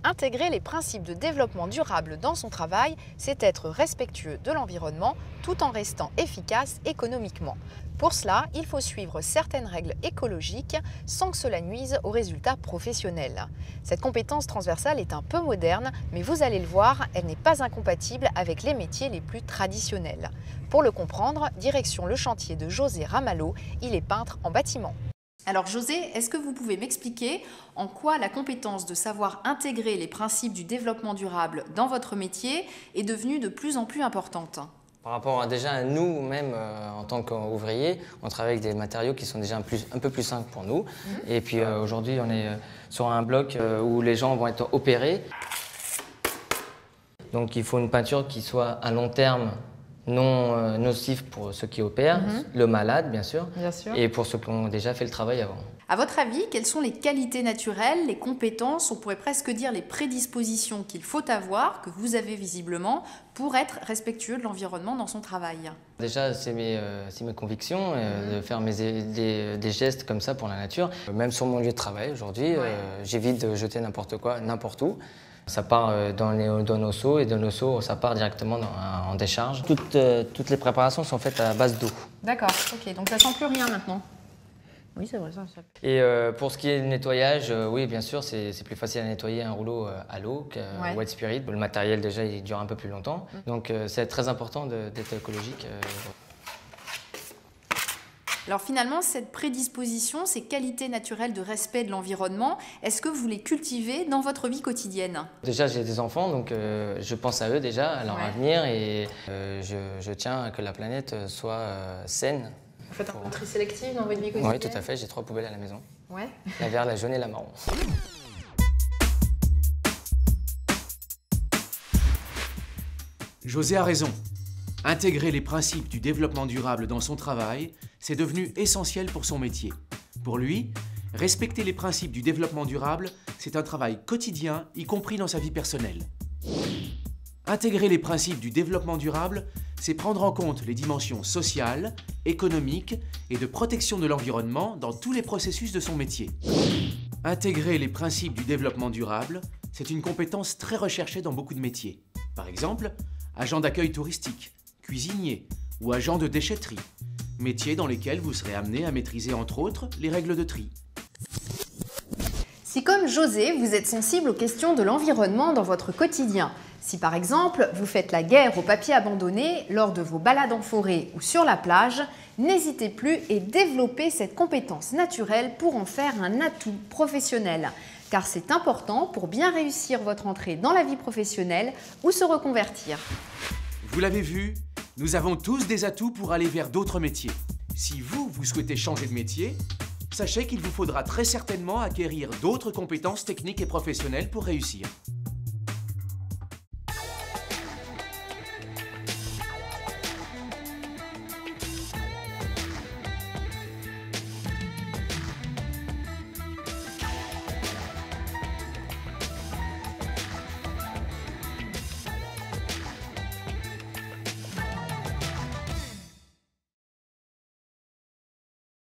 Intégrer les principes de développement durable dans son travail, c'est être respectueux de l'environnement tout en restant efficace économiquement. Pour cela, il faut suivre certaines règles écologiques sans que cela nuise aux résultats professionnels. Cette compétence transversale est un peu moderne, mais vous allez le voir, elle n'est pas incompatible avec les métiers les plus traditionnels. Pour le comprendre, direction le chantier de José Ramalho, il est peintre en bâtiment. Alors José, est-ce que vous pouvez m'expliquer en quoi la compétence de savoir intégrer les principes du développement durable dans votre métier est devenue de plus en plus importante? Par rapport à déjà à nous-mêmes en tant qu'ouvriers, on travaille avec des matériaux qui sont déjà un peu plus simples pour nous. Et puis aujourd'hui, on est sur un bloc où les gens vont être opérés. Donc il faut une peinture qui soit à long terme non nocif pour ceux qui opèrent, le malade bien sûr, et pour ceux qui ont déjà fait le travail avant. À votre avis, quelles sont les qualités naturelles, les compétences, on pourrait presque dire les prédispositions qu'il faut avoir, que vous avez visiblement, pour être respectueux de l'environnement dans son travail? Déjà, c'est mes convictions, de faire des gestes comme ça pour la nature. Même sur mon lieu de travail aujourd'hui, j'évite de jeter n'importe quoi, n'importe où. Ça part dans nos seaux et de nos seaux, ça part directement en décharge. Toutes les préparations sont faites à base d'eau. D'accord, ok, donc ça sent plus rien maintenant. Oui, c'est vrai ça. Et pour ce qui est du nettoyage, oui, bien sûr, c'est plus facile à nettoyer un rouleau à l'eau qu'un White Spirit. Le matériel, déjà, il dure un peu plus longtemps. Donc, c'est très important d'être écologique. Alors finalement, cette prédisposition, ces qualités naturelles de respect de l'environnement, est-ce que vous les cultivez dans votre vie quotidienne? Déjà, j'ai des enfants, donc je pense à eux déjà, à leur avenir, et je tiens à que la planète soit saine. Vous faites un peu de tri sélectif dans votre vie quotidienne? Oui, tout à fait, j'ai 3 poubelles à la maison. Ouais. La verte, la jaune et la marron. José a raison. Intégrer les principes du développement durable dans son travail, c'est devenu essentiel pour son métier. Pour lui, respecter les principes du développement durable, c'est un travail quotidien, y compris dans sa vie personnelle. Intégrer les principes du développement durable, c'est prendre en compte les dimensions sociales, économiques et de protection de l'environnement dans tous les processus de son métier. Intégrer les principes du développement durable, c'est une compétence très recherchée dans beaucoup de métiers. Par exemple, agent d'accueil touristique, cuisinier ou agent de déchetterie, métiers dans lesquels vous serez amené à maîtriser entre autres les règles de tri. Si comme José, vous êtes sensible aux questions de l'environnement dans votre quotidien, si par exemple vous faites la guerre au papier abandonné lors de vos balades en forêt ou sur la plage, n'hésitez plus et développez cette compétence naturelle pour en faire un atout professionnel. Car c'est important pour bien réussir votre entrée dans la vie professionnelle ou se reconvertir. Vous l'avez vu, nous avons tous des atouts pour aller vers d'autres métiers. Si vous souhaitez changer de métier, sachez qu'il vous faudra très certainement acquérir d'autres compétences techniques et professionnelles pour réussir.